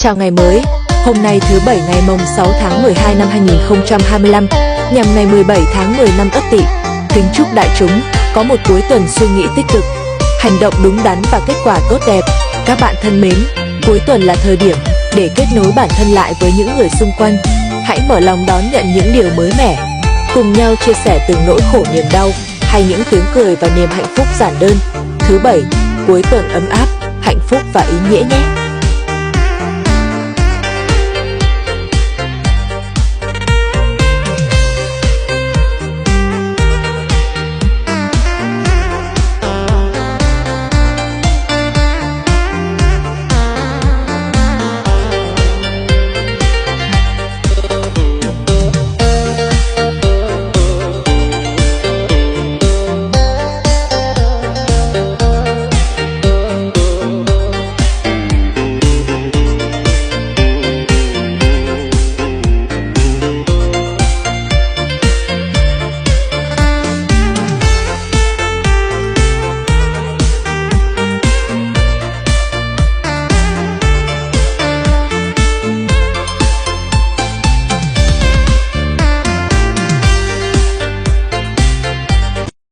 Chào ngày mới, hôm nay thứ Bảy ngày mồng 6 tháng 12 năm 2025, nhằm ngày 17 tháng 10 năm Ất Tỵ. Kính chúc đại chúng có một cuối tuần suy nghĩ tích cực, hành động đúng đắn và kết quả tốt đẹp. Các bạn thân mến, cuối tuần là thời điểm để kết nối bản thân lại với những người xung quanh. Hãy mở lòng đón nhận những điều mới mẻ, cùng nhau chia sẻ từng nỗi khổ niềm đau hay những tiếng cười và niềm hạnh phúc giản đơn. Thứ Bảy, cuối tuần ấm áp, hạnh phúc và ý nghĩa nhé!